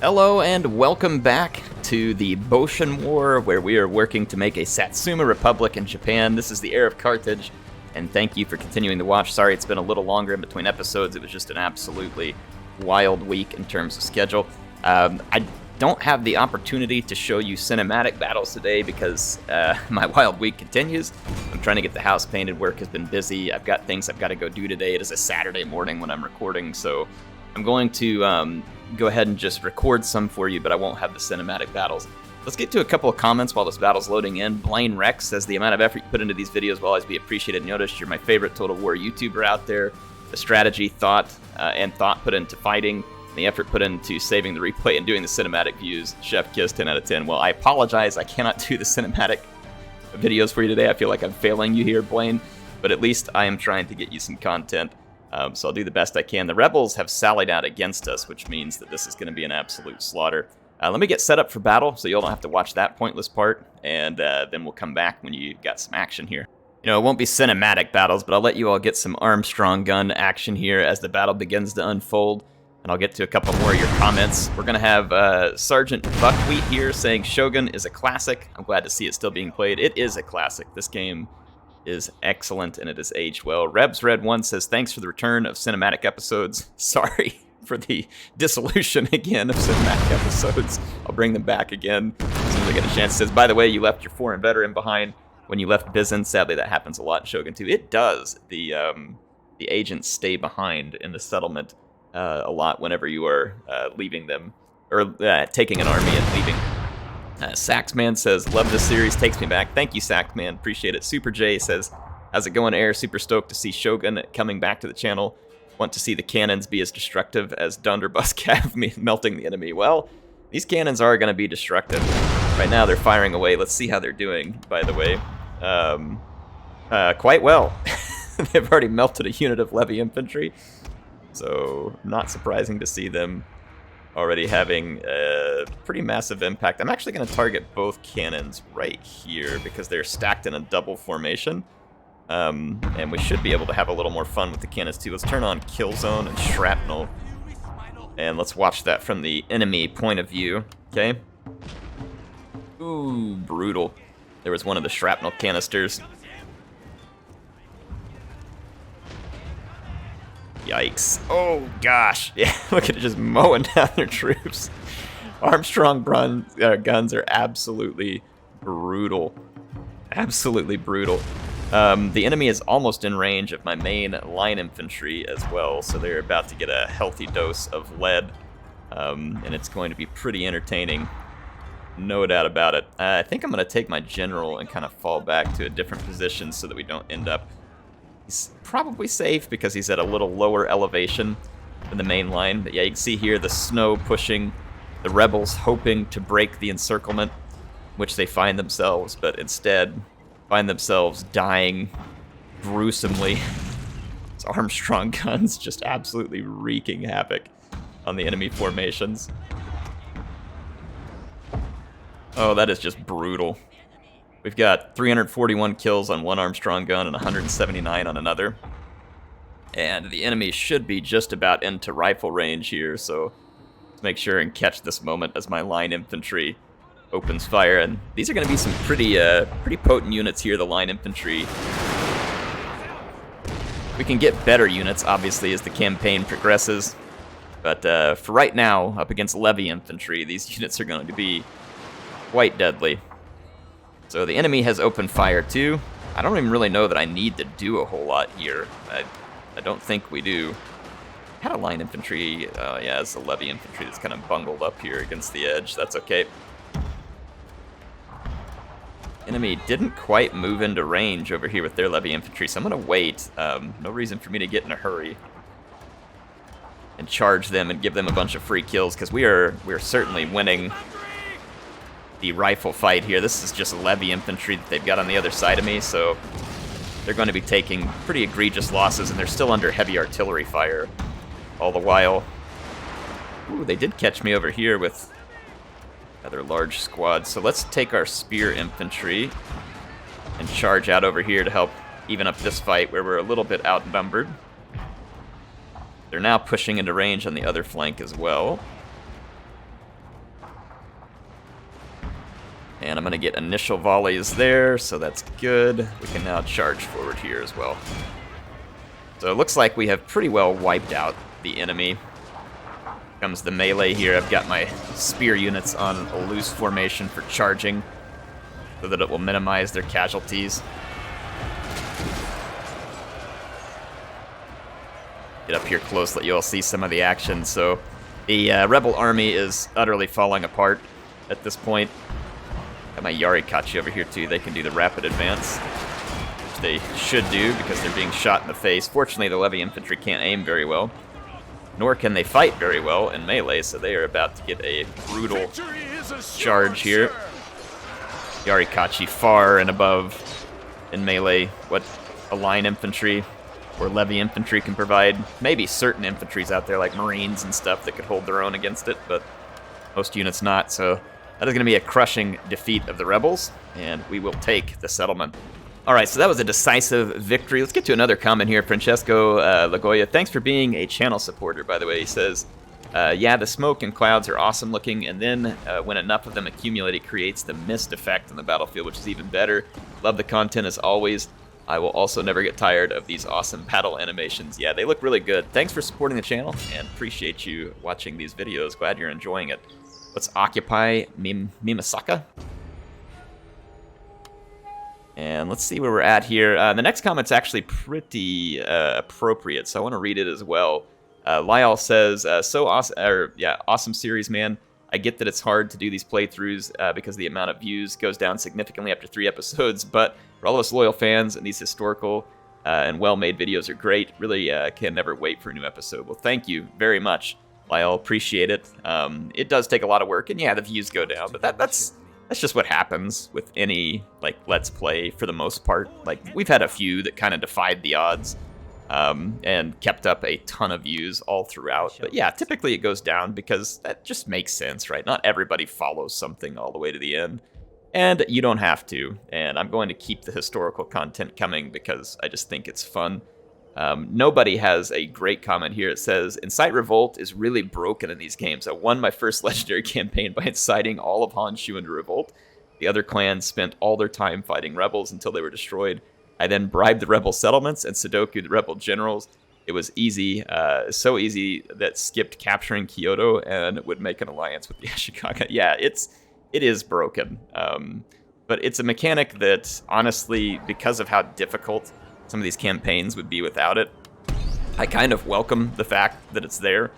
Hello and welcome back to the Boshin War, where we are working to make a Satsuma Republic in Japan. This is the HeirofCarthage, and thank you for continuing to watch. Sorry it's been a little longer in between episodes. It was just an absolutely wild week in terms of schedule. I don't have the opportunity to show you cinematic battles today because my wild week continues. I'm trying to get the house painted. Work has been busy. I've got things I've got to go do today. It is a Saturday morning when I'm recording, so I'm going to go ahead and just record some for you, but I won't have the cinematic battles. Let's get to a couple of comments while this battle's loading in. Blaine Rex says, the amount of effort you put into these videos will always be appreciated and noticed. You're my favorite Total War YouTuber out there. The strategy, thought put into fighting, the effort put into saving the replay and doing the cinematic views. Chef Kiss, 10 out of 10. Well, I apologize. I cannot do the cinematic videos for you today. I feel like I'm failing you here, Blaine, but at least I am trying to get you some content. So I'll do the best I can. The rebels have sallied out against us, which means that this is going to be an absolute slaughter. Let me get set up for battle so you'll don't have to watch that pointless part, and then we'll come back when you got some action here. You know, it won't be cinematic battles, but I'll let you all get some Armstrong gun action here as the battle begins to unfold, and I'll get to a couple more of your comments. We're going to have Sergeant Buckwheat here saying Shogun is a classic. I'm glad to see it still being played. It is a classic. This game is excellent, and it has aged well. Rebs Red 1 says, thanks for the return of cinematic episodes. Sorry for the dissolution again of cinematic episodes. I'll bring them back again as soon as I get a chance. Says, by the way, you left your foreign veteran behind when you left Bizen. Sadly, that happens a lot in Shogun 2. It does. The agents stay behind in the settlement a lot whenever you are leaving them, or taking an army and leaving. Saxman says, love this series, takes me back. Thank you, Saxman, appreciate it. Super J says, how's it going, Air? Super stoked to see Shogun coming back to the channel. Want to see the cannons be as destructive as Dunderbuss Cav melting the enemy. Well, these cannons are going to be destructive. Right now they're firing away. Let's see how they're doing, by the way. Quite well. They've already melted a unit of Levy Infantry, so not surprising to see them already having a pretty massive impact. I'm actually going to target both cannons right here because they're stacked in a double formation. And we should be able to have a little more fun with the cannons too. Let's turn on Kill Zone and Shrapnel. And let's watch that from the enemy point of view. Okay. Ooh, brutal. There was one of the shrapnel canisters. Yikes. Oh, gosh. Yeah, look at it just mowing down their troops. Armstrong guns are absolutely brutal. Absolutely brutal. The enemy is almost in range of my main line infantry as well, so they're about to get a healthy dose of lead, and it's going to be pretty entertaining. No doubt about it. I think I'm going to take my general and kind of fall back to a different position so that we don't end up... He's probably safe because he's at a little lower elevation than the main line. But yeah, you can see here the snow pushing the rebels, hoping to break the encirclement, which they find themselves, but instead find themselves dying gruesomely. It's Armstrong guns just absolutely wreaking havoc on the enemy formations. Oh, that is just brutal. We've got 341 kills on one Armstrong gun and 179 on another. And the enemy should be just about into rifle range here, so let's make sure and catch this moment as my line infantry opens fire. And these are going to be some pretty potent units here, the line infantry. We can get better units, obviously, as the campaign progresses. But for right now, up against Levy infantry, these units are going to be quite deadly. So the enemy has opened fire too. I don't even really know that I need to do a whole lot here. I don't think we do. Had a line infantry, yeah, it's a Levy infantry that's kind of bungled up here against the edge. That's okay. Enemy didn't quite move into range over here with their Levy infantry, so I'm going to wait. No reason for me to get in a hurry and charge them and give them a bunch of free kills, because we are certainly winning the rifle fight here. This is just Levy infantry that they've got on the other side of me, so they're going to be taking pretty egregious losses, and they're still under heavy artillery fire all the while. Ooh, they did catch me over here with another large squad, so let's take our spear infantry and charge out over here to help even up this fight where we're a little bit outnumbered. They're now pushing into range on the other flank as well. And I'm going to get initial volleys there, so that's good. We can now charge forward here as well. So it looks like we have pretty well wiped out the enemy. Comes the melee here. I've got my spear units on a loose formation for charging, so that it will minimize their casualties. Get up here close, let you all see some of the action. So the rebel army is utterly falling apart at this point. Got my HeirofCarthage over here too. They can do the rapid advance, which they should do because they're being shot in the face. Fortunately, the levy infantry can't aim very well, nor can they fight very well in melee, so they are about to get a brutal charge here. HeirofCarthage far and above in melee what a line infantry or levy infantry can provide. Maybe certain infantries out there like Marines and stuff that could hold their own against it, but most units not. So that is going to be a crushing defeat of the rebels, and we will take the settlement. All right, so that was a decisive victory. Let's get to another comment here. Francesco Lagoya, thanks for being a channel supporter, by the way. He says, yeah, the smoke and clouds are awesome looking, and then when enough of them accumulate, it creates the mist effect on the battlefield, which is even better. Love the content as always. I will also never get tired of these awesome battle animations. Yeah, they look really good. Thanks for supporting the channel, and appreciate you watching these videos. Glad you're enjoying it. Let's occupy Mimasaka. And let's see where we're at here. The next comment's actually pretty appropriate, so I want to read it as well. Lyall says, so awesome, awesome series, man. I get that it's hard to do these playthroughs because the amount of views goes down significantly after 3 episodes, but for all of us loyal fans, and these historical and well-made videos are great. Really can never wait for a new episode. Well, thank you very much, Lyall. Appreciate it. It does take a lot of work, and yeah, the views go down, but that's just what happens with any Let's Play for the most part. We've had a few that kind of defied the odds and kept up a ton of views all throughout. But yeah, typically it goes down because that just makes sense, right? Not everybody follows something all the way to the end. And you don't have to. And I'm going to keep the historical content coming because I just think it's fun. Nobody has a great comment here. It says, Incite Revolt is really broken in these games. I won my first legendary campaign by inciting all of Honshu into revolt. The other clans spent all their time fighting rebels until they were destroyed. I then bribed the rebel settlements and Sudoku the rebel generals. It was easy, so easy that skipped capturing Kyoto and would make an alliance with the Ashikaga. Yeah, it is broken. But it's a mechanic that, honestly, because of how difficult some of these campaigns would be without it, I kind of welcome the fact that it's there,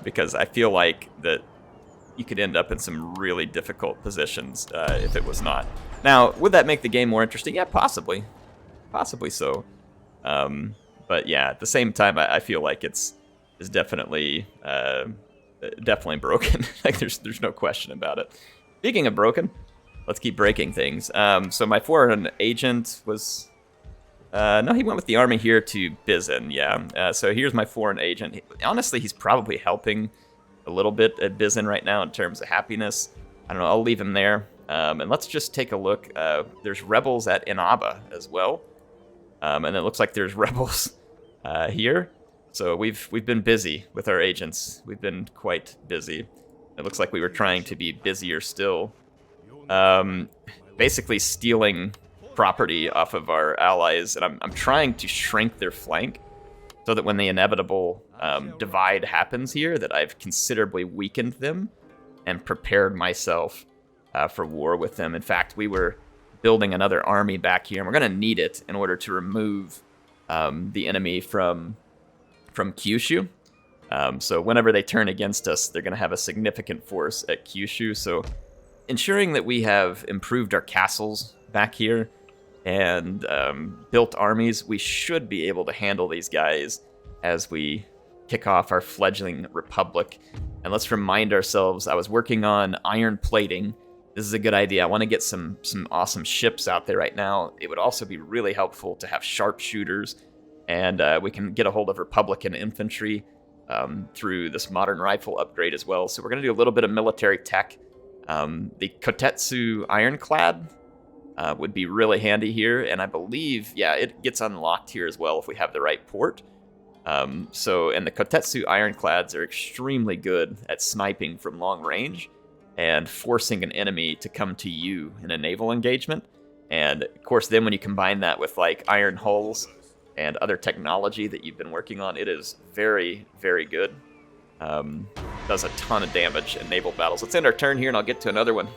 because I feel like that you could end up in some really difficult positions if it was not. Now, would that make the game more interesting? Yeah, possibly. Possibly so. But yeah, at the same time, I feel like it's definitely broken. There's no question about it. Speaking of broken, let's keep breaking things. So my foreign agent was... no, he went with the army here to Bizin, yeah. So here's my foreign agent. Honestly, he's probably helping a little bit at Bizin right now in terms of happiness. I don't know, I'll leave him there. And let's just take a look. There's rebels at Inaba as well. And it looks like there's rebels here. So we've been busy with our agents. We've been quite busy. It looks like we were trying to be busier still. Basically stealing property off of our allies, and I'm trying to shrink their flank so that when the inevitable divide happens here, that I've considerably weakened them and prepared myself for war with them. In fact, we were building another army back here, and we're going to need it in order to remove the enemy from Kyushu. So whenever they turn against us, they're going to have a significant force at Kyushu. So ensuring that we have improved our castles back here and built armies, we should be able to handle these guys as we kick off our fledgling republic. And let's remind ourselves, I was working on iron plating. This is a good idea. I want to get some awesome ships out there right now. It would also be really helpful to have sharpshooters, and we can get a hold of Republican infantry through this modern rifle upgrade as well. So we're going to do a little bit of military tech. The Kotetsu ironclad would be really handy here, and I believe, yeah, it gets unlocked here as well if we have the right port. And the Kotetsu ironclads are extremely good at sniping from long range, and forcing an enemy to come to you in a naval engagement. And of course, then when you combine that with like iron hulls and other technology that you've been working on, it is very, very good. Does a ton of damage in naval battles. Let's end our turn here, and I'll get to another one.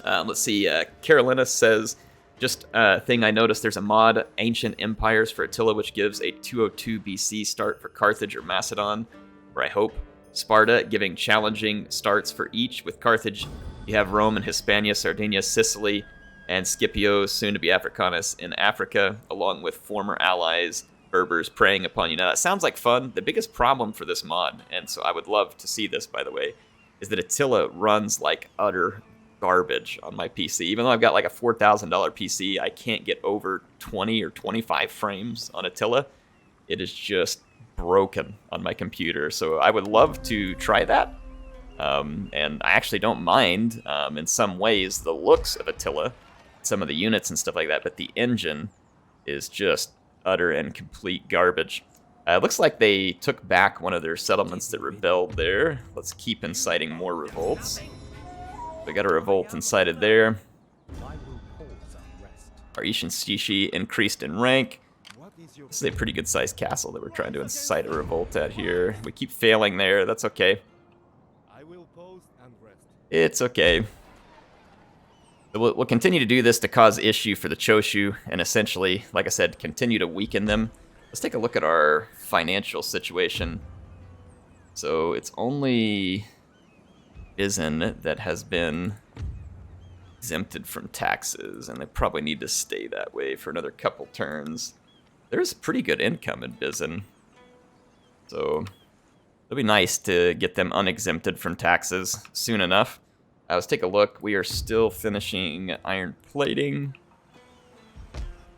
Let's see. Carolina says, just a thing I noticed, there's a mod, Ancient Empires for Attila, which gives a 202 BC start for Carthage or Macedon, or I hope Sparta, giving challenging starts for each. With Carthage, you have Rome and Hispania, Sardinia, Sicily, and Scipio, soon to be Africanus, in Africa, along with former allies, Berbers, preying upon you. Now, that sounds like fun. The biggest problem for this mod, and so I would love to see this, by the way, is that Attila runs like utter garbage on my PC. Even though I've got like a $4,000 PC, I can't get over 20 or 25 frames on Attila. It is just broken on my computer. So I would love to try that. And I actually don't mind, in some ways, the looks of Attila, some of the units and stuff like that, but the engine is just utter and complete garbage. It looks like they took back one of their settlements that rebelled there. Let's keep inciting more revolts. We got a revolt incited there. Our Ishin Shishi increased in rank. This is a pretty good sized castle that we're trying to incite a revolt at here. We keep failing there, that's okay. It's okay. We'll continue to do this to cause issue for the Choshu, and essentially, like I said, continue to weaken them. Let's take a look at our financial situation. So it's only Bizen that has been exempted from taxes, and they probably need to stay that way for another couple turns. There's pretty good income in Bizen, so it'll be nice to get them unexempted from taxes soon enough. Let's take a look. We are still finishing iron plating.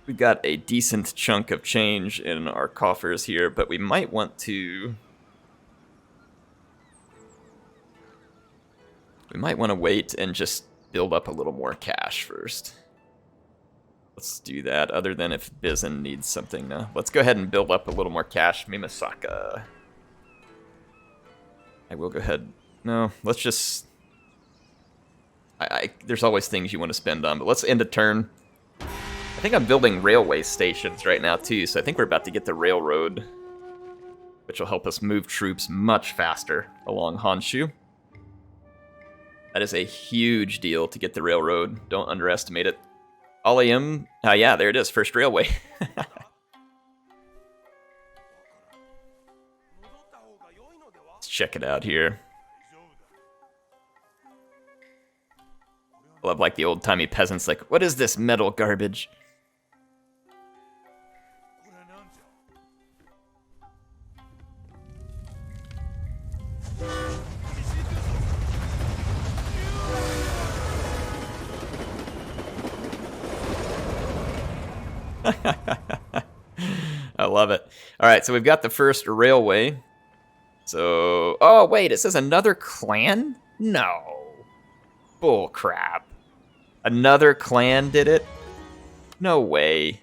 We've got a decent chunk of change in our coffers here, but we might want to... wait and just build up a little more cash first. Let's do that, other than if Bizen needs something. No, let's go ahead and build up a little more cash. Mimasaka. I will go ahead. No, let's just... there's always things you want to spend on, but let's end a turn. I think I'm building railway stations right now, too, so I think we're about to get the railroad, which will help us move troops much faster along Honshu. That is a huge deal to get the railroad. Don't underestimate it. Alium, yeah, there it is, first railway. Let's check it out here. I love like the old-timey peasants, like, what is this metal garbage? I love it. All right, so we've got the first railway. So, oh wait, it says another clan? No. Bull crap. Another clan did it? No way.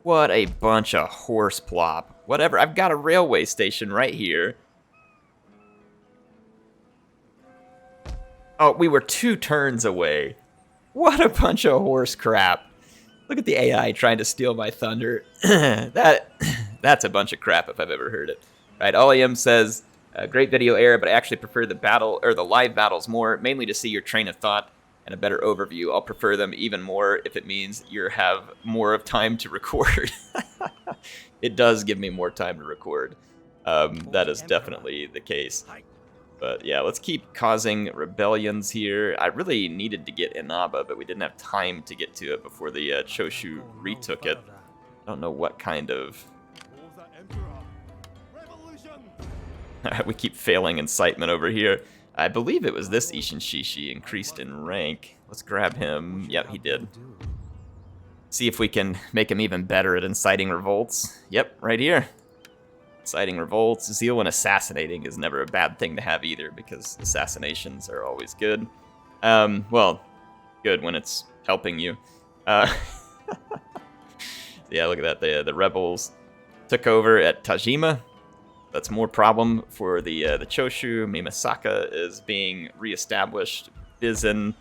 What a bunch of horse plop. Whatever, I've got a railway station right here. Oh, we were 2 turns away. What a bunch of horse crap. Look at the AI trying to steal my thunder. That's a bunch of crap if I've ever heard it. All right, Olium says, great video era, but I actually prefer the battle or the live battles more, mainly to see your train of thought and a better overview. I'll prefer them even more if it means you have more of time to record. It does give me more time to record. That is definitely the case. But yeah, let's keep causing rebellions here. I really needed to get Inaba, but we didn't have time to get to it before the Choshu retook it. I don't know what kind of... We keep failing incitement over here. I believe it was this Ishin Shishi increased in rank. Let's grab him. Yep, he did. See if we can make him even better at inciting revolts. Yep, right here. Inciting revolts. Zeal and assassinating is never a bad thing to have either, because assassinations are always good. Well, good when it's helping you. Yeah, look at that. The rebels took over at Tajima. That's more problem for the Choshu. Mimasaka is being reestablished. Bizen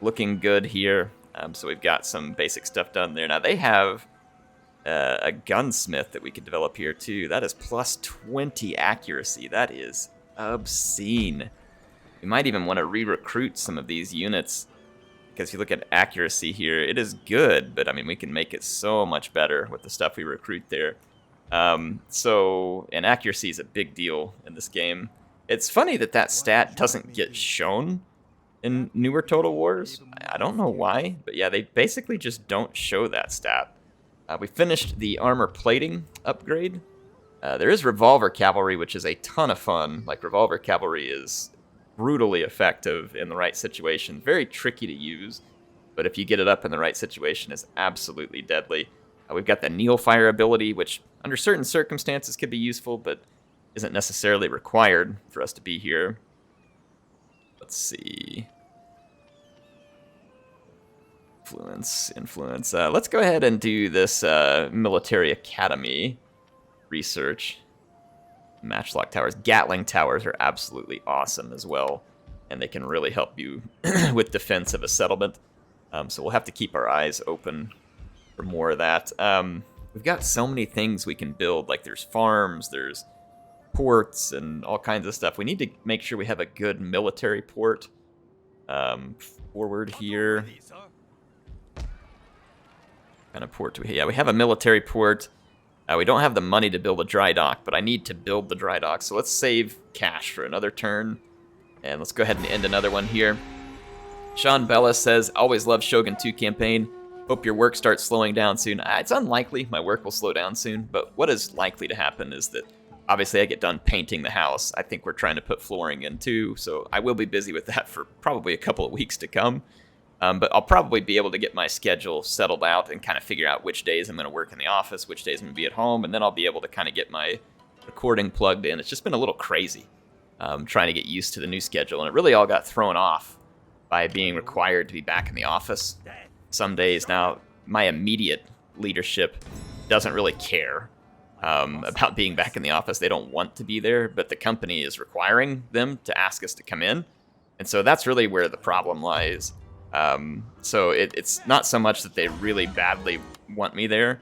looking good here. So we've got some basic stuff done there. Now they have a gunsmith that we could develop here too. That is plus 20 accuracy. That is obscene. We might even want to re-recruit some of these units, because if you look at accuracy here, it is good, but I mean we can make it so much better with the stuff we recruit there. And accuracy is a big deal in this game. It's funny that that stat doesn't get shown in newer Total Wars. I don't know why, but yeah, they basically just don't show that stat. We finished the armor plating upgrade. There is revolver cavalry, which is a ton of fun. Like, revolver cavalry is brutally effective in the right situation. Very tricky to use, but if you get it up in the right situation, it's absolutely deadly. We've got the Neil Fire ability, which under certain circumstances could be useful, but isn't necessarily required for us to be here. Let's see. Influence. Let's go ahead and do this military academy research. Matchlock towers. Gatling towers are absolutely awesome as well, and they can really help you with defense of a settlement. So we'll have to keep our eyes open for more of that. We've got so many things we can build. Like, there's farms, there's ports, and all kinds of stuff. We need to make sure we have a good military port forward here. What kind of port do we have? Yeah, we have a military port. We don't have the money to build a dry dock, but I need to build the dry dock. So let's save cash for another turn. And let's go ahead and end another one here. Sean Bella says, always love Shogun 2 campaign. Hope your work starts slowing down soon. It's unlikely my work will slow down soon, but what is likely to happen is that obviously I get done painting the house. I think we're trying to put flooring in too, so I will be busy with that for probably a couple of weeks to come. But I'll probably be able to get my schedule settled out and kind of figure out which days I'm going to work in the office, which days I'm going to be at home, and then I'll be able to kind of get my recording plugged in. It's just been a little crazy trying to get used to the new schedule, and it really all got thrown off by being required to be back in the office some days. Now, my immediate leadership doesn't really care about being back in the office. They don't want to be there, but the company is requiring them to ask us to come in, and so that's really where the problem lies. So it's not so much that they really badly want me there.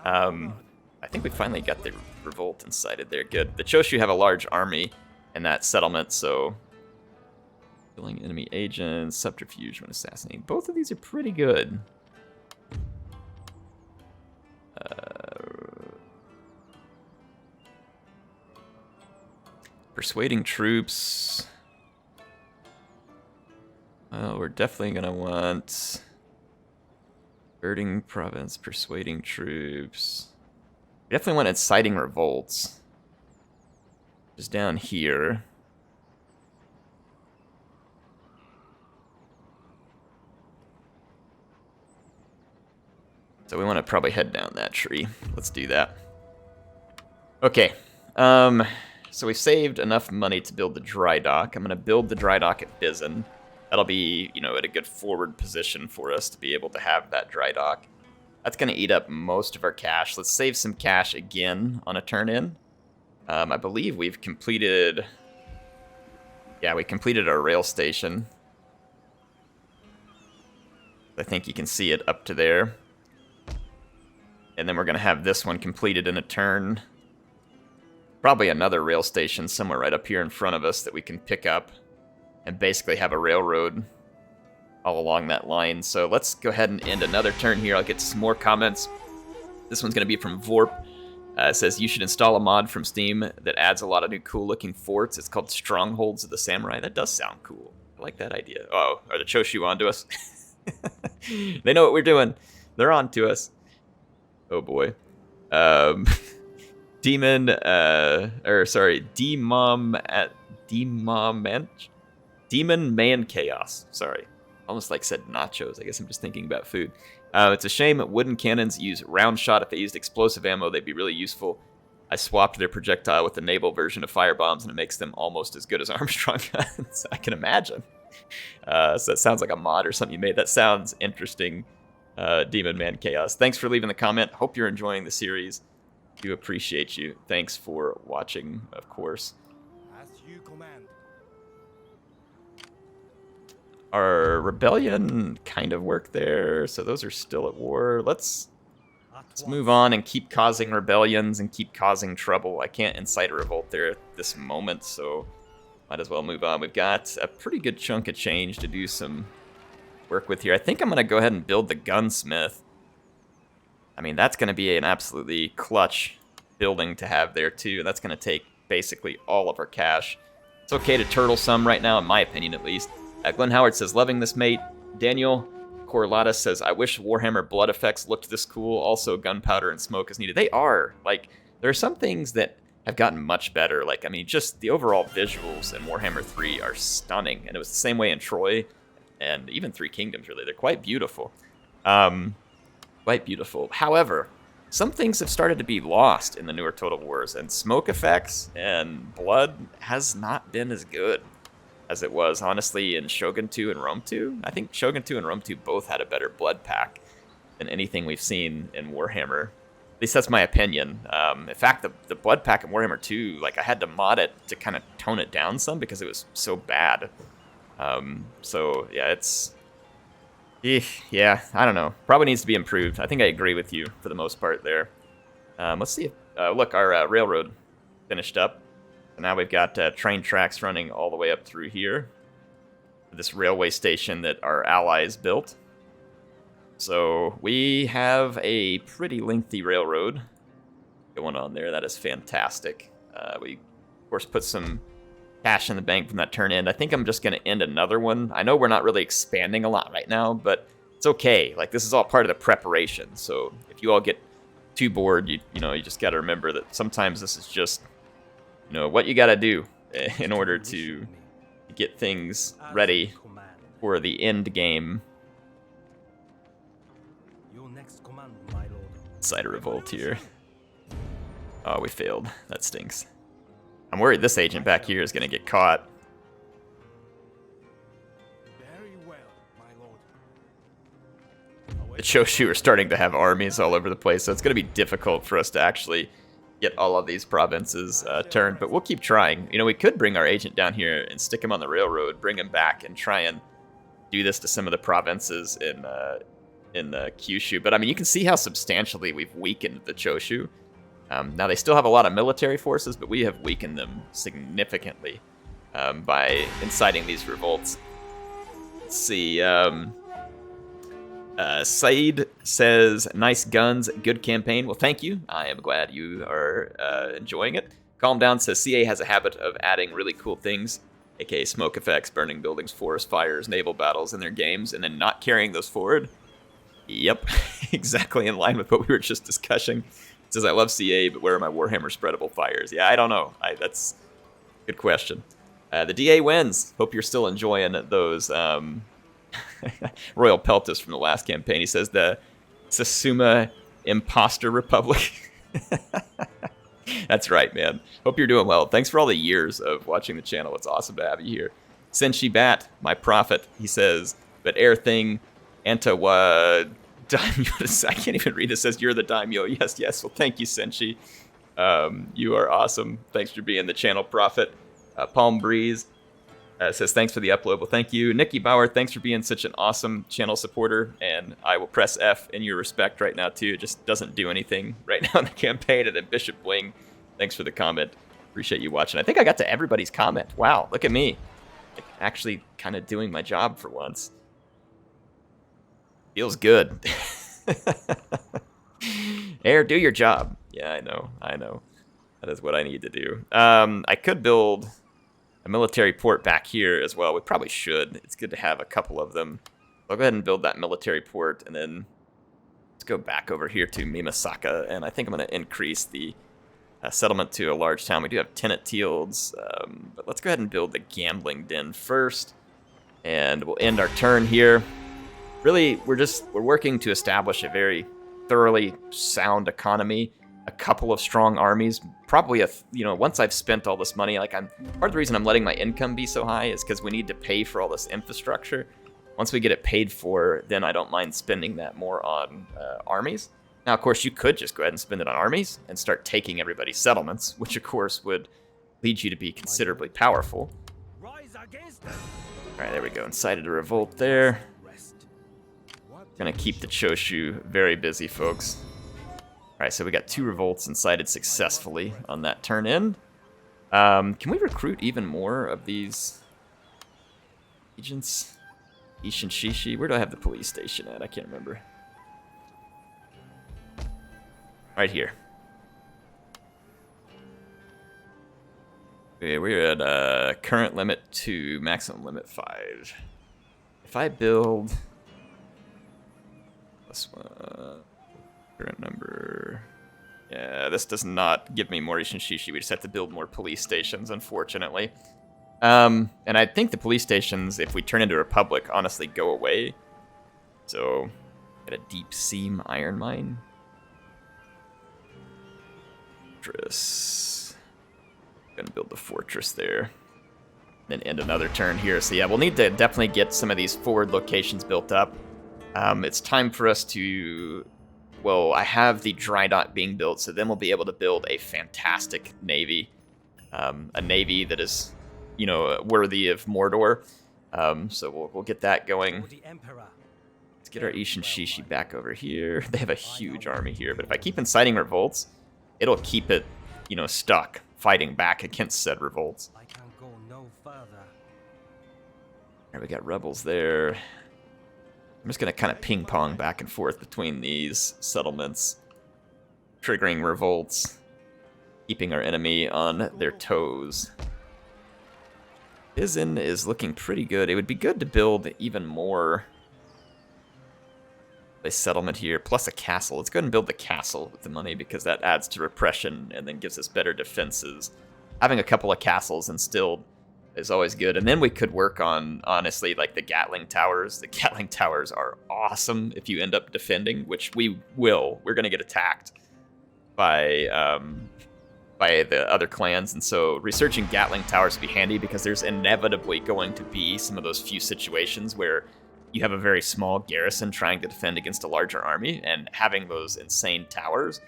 I think we finally got the revolt incited there. Good. The Choshu have a large army in that settlement, so killing enemy agents, subterfuge when assassinating. Both of these are pretty good. Persuading troops. Well, we're definitely going to want Birding province, persuading troops. We definitely want inciting revolts. Just down here. So we want to probably head down that tree. Let's do that. Okay. So we saved enough money to build the dry dock. I'm going to build the dry dock at Bizen. That'll be, at a good forward position for us to be able to have that dry dock. That's going to eat up most of our cash. Let's save some cash again on a turn-in. I believe we've completed... Yeah, we completed our rail station. I think you can see it up to there. And then we're going to have this one completed in a turn. Probably another rail station somewhere right up here in front of us that we can pick up and basically have a railroad all along that line. So let's go ahead and end another turn here. I'll get some more comments. This one's going to be from Vorp. It says, you should install a mod from Steam that adds a lot of new cool-looking forts. It's called Strongholds of the Samurai. That does sound cool. I like that idea. Oh, are the Choshu on to us? They know what we're doing. They're on to us. Oh, boy. Demon Man Chaos. Sorry. Almost like said nachos. I guess I'm just thinking about food. It's a shame wooden cannons use round shot. If they used explosive ammo, they'd be really useful. I swapped their projectile with the naval version of firebombs, and it makes them almost as good as Armstrong guns. I can imagine. So that sounds like a mod or something you made. That sounds interesting, Demon Man Chaos. Thanks for leaving the comment. Hope you're enjoying the series. Do appreciate you. Thanks for watching, of course. As you command. Our rebellion kind of worked there, so those are still at war. Let's move on and keep causing rebellions and keep causing trouble. I can't incite a revolt there at this moment, so might as well move on. We've got a pretty good chunk of change to do some work with here. I think I'm going to go ahead and build the gunsmith. I mean, that's going to be an absolutely clutch building to have there, too. And that's going to take basically all of our cash. It's okay to turtle some right now, in my opinion, at least. Glenn Howard says, loving this, mate. Daniel Corlata says, I wish Warhammer blood effects looked this cool. Also, gunpowder and smoke is needed. They are. Like, there are some things that have gotten much better. Like, I mean, just the overall visuals in Warhammer 3 are stunning. And it was the same way in Troy and even Three Kingdoms, really. They're quite beautiful. Quite beautiful. However, some things have started to be lost in the newer Total Wars, and smoke effects and blood has not been as good as it was, honestly, in Shogun 2 and Rome 2. I think Shogun 2 and Rome 2 both had a better blood pack than anything we've seen in Warhammer. At least that's my opinion. In fact, the blood pack in Warhammer 2, like, I had to mod it to kind of tone it down some because it was so bad. So, yeah, it's... yeah, I don't know. Probably needs to be improved. I think I agree with you for the most part there. Let's see if... look, our railroad finished up. So now we've got train tracks running all the way up through here. This railway station that our allies built. So we have a pretty lengthy railroad going on there. That is fantastic. We, of course, put some cash in the bank from that turn end. I think I'm just going to end another one. I know we're not really expanding a lot right now, but it's okay. Like, this is all part of the preparation. So if you all get too bored, you know, you just got to remember that sometimes this is just, you know, what you got to do in order to get things ready for the end game. Incite a revolt here. Oh, we failed. That stinks. I'm worried this agent back here is going to get caught. Very well, my lord. The Choshu are starting to have armies all over the place, so it's going to be difficult for us to actually get all of these provinces turned, but we'll keep trying. You know, we could bring our agent down here and stick him on the railroad, bring him back, and try and do this to some of the provinces in the Kyushu. But I mean, you can see how substantially we've weakened the Choshu. Now, they still have a lot of military forces, but we have weakened them significantly by inciting these revolts. Let's see. Said says, nice guns, good campaign. Well, thank you. I am glad you are enjoying it. Calm Down says, CA has a habit of adding really cool things, aka smoke effects, burning buildings, forest fires, naval battles in their games, and then not carrying those forward. Yep, exactly in line with what we were just discussing. It says, I love CA, but where are my Warhammer spreadable fires? Yeah, I don't know. That's a good question. The DA wins. Hope you're still enjoying those. Royal Peltus from the last campaign. He says, the Satsuma Imposter Republic. That's right, man. Hope you're doing well. Thanks for all the years of watching the channel. It's awesome to have you here. Senshi Bat, my prophet, he says, but air thing, Antawa... Daimyo, I can't even read it. Says, you're the Daimyo. Yes, yes. Well, thank you, Senshi. You are awesome. Thanks for being the channel prophet. Palm Breeze says, thanks for the upload. Well, thank you. Nikki Bauer, thanks for being such an awesome channel supporter. And I will press F in your respect right now, too. It just doesn't do anything right now in the campaign. And then Bishop Wing, thanks for the comment. Appreciate you watching. I think I got to everybody's comment. Wow, look at me. Like, actually kind of doing my job for once. Feels good. Air, do your job. Yeah, I know. That is what I need to do. I could build a military port back here as well. We probably should. It's good to have a couple of them. I'll go ahead and build that military port, and then let's go back over here to Mimasaka, and I think I'm going to increase the settlement to a large town. We do have tenant fields, but let's go ahead and build the gambling den first, and we'll end our turn here. Really, we're working to establish a very thoroughly sound economy, a couple of strong armies, probably once I've spent all this money, part of the reason I'm letting my income be so high is because we need to pay for all this infrastructure. Once we get it paid for, then I don't mind spending that more on armies. Now, of course, you could just go ahead and spend it on armies and start taking everybody's settlements, which, of course, would lead you to be considerably powerful. Rise against them. All right, there we go. Incited a revolt there. Gonna keep the Choshu very busy, folks. All right, so we got 2 revolts incited successfully on that turn in. Can we recruit even more of these agents? Ishin Shishi. Where do I have the police station at? I can't remember. Right here. Okay, we're at current limit 2, maximum limit 5. If I build this one, current number. Yeah, this does not give me more Ishin Shishi. We just have to build more police stations, unfortunately. And I think the police stations, if we turn into a republic, honestly go away. So, at a deep seam iron mine. Fortress. Gonna build the fortress there. Then end another turn here. So yeah, we'll need to definitely get some of these forward locations built up. It's time for us to... Well, I have the dry dock being built, so then we'll be able to build a fantastic navy. A navy that is, you know, worthy of Mordor. So we'll get that going. Let's get our Ishin Shishi back over here. They have a huge army here, but if I keep inciting revolts, it'll keep it, you know, stuck, fighting back against said revolts. I can go no further. Alright, we got rebels there. I'm just going to kind of ping-pong back and forth between these settlements, triggering revolts, keeping our enemy on their toes. Izin is looking pretty good. It would be good to build even more a settlement here, plus a castle. Let's go ahead and build the castle with the money because that adds to repression and then gives us better defenses. Having a couple of castles instilled is always good. And then we could work on, honestly, like the Gatling Towers. The Gatling Towers are awesome if you end up defending, which we will. We're going to get attacked by the other clans. And so researching Gatling Towers would be handy because there's inevitably going to be some of those few situations where you have a very small garrison trying to defend against a larger army, and having those insane towers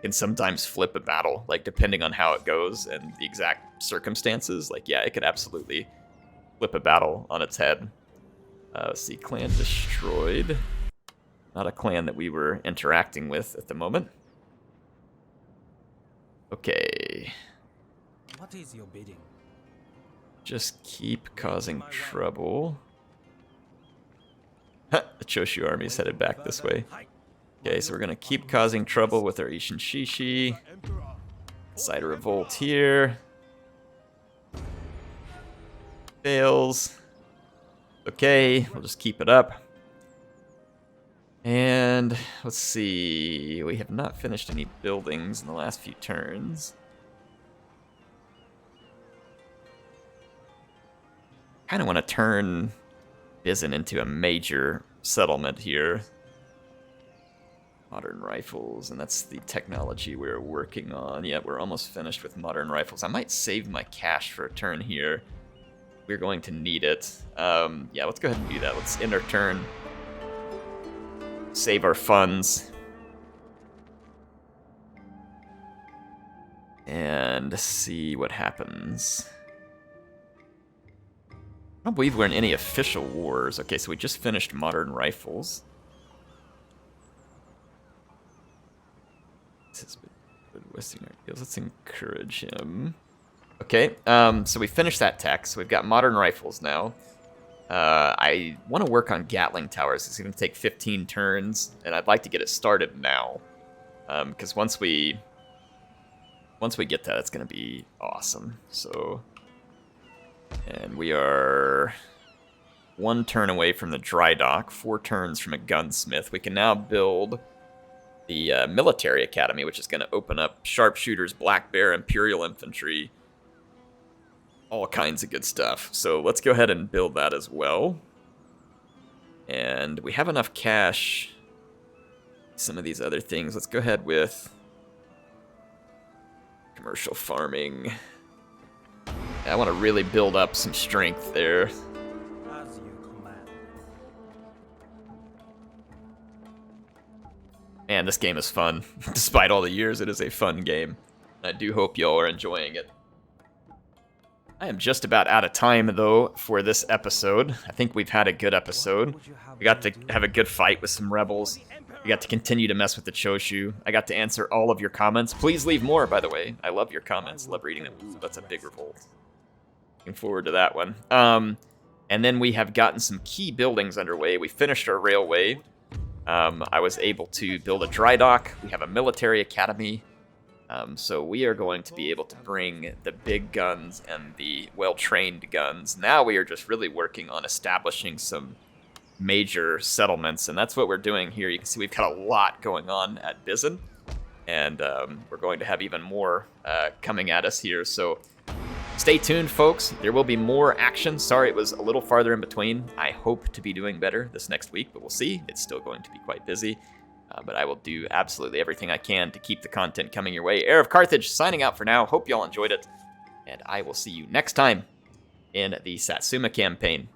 can sometimes flip a battle, like depending on how it goes and the exact circumstances. Like, yeah, it could absolutely flip a battle on its head. Let's see, clan destroyed. Not a clan that we were interacting with at the moment. Okay. What is your bidding? Just keep causing trouble. The Choshu army is headed back this way. Okay, so we're going to keep causing trouble with our Ishin Shishi. Incite a revolt here. Fails. Okay, we'll just keep it up. And let's see. We have not finished any buildings in the last few turns. Kind of want to turn Bizin into a major settlement here. Modern rifles, and that's the technology we're working on. Yeah, we're almost finished with modern rifles. I might save my cash for a turn here. We're going to need it. Yeah, let's go ahead and do that. Let's end our turn. Save our funds. And see what happens. I don't believe we're in any official wars. Okay, so we just finished modern rifles. This has been good Western ideals. Let's encourage him. Okay, so we finished that tech. So we've got modern rifles now. I want to work on Gatling Towers. It's going to take 15 turns, and I'd like to get it started now. Because once we get that, it's going to be awesome. So... And we are 1 turn away from the dry dock, 4 turns from a gunsmith. We can now build the military academy, which is going to open up sharpshooters, black bear, imperial infantry, all kinds of good stuff. So let's go ahead and build that as well. And we have enough cash. Some of these other things. Let's go ahead with commercial farming. I want to really build up some strength there. As you command. Man, this game is fun. Despite all the years, it is a fun game. I do hope y'all are enjoying it. I am just about out of time, though, for this episode. I think we've had a good episode. We got to have a good fight with some rebels. We got to continue to mess with the Choshu. I got to answer all of your comments. Please leave more, by the way. I love your comments. Love reading them. So that's a big revolt. Looking forward to that one. And then we have gotten some key buildings underway. We finished our railway. I was able to build a dry dock. We have a military academy. So we are going to be able to bring the big guns and the well-trained guns. Now we are just really working on establishing some major settlements, and that's what we're doing here. You can see we've got a lot going on at Bizen, and we're going to have even more coming at us here. So stay tuned, folks. There will be more action. Sorry it was a little farther in between. I hope to be doing better this next week, but we'll see. It's still going to be quite busy. But I will do absolutely everything I can to keep the content coming your way. HeirofCarthage signing out for now. Hope y'all enjoyed it. And I will see you next time in the Satsuma campaign.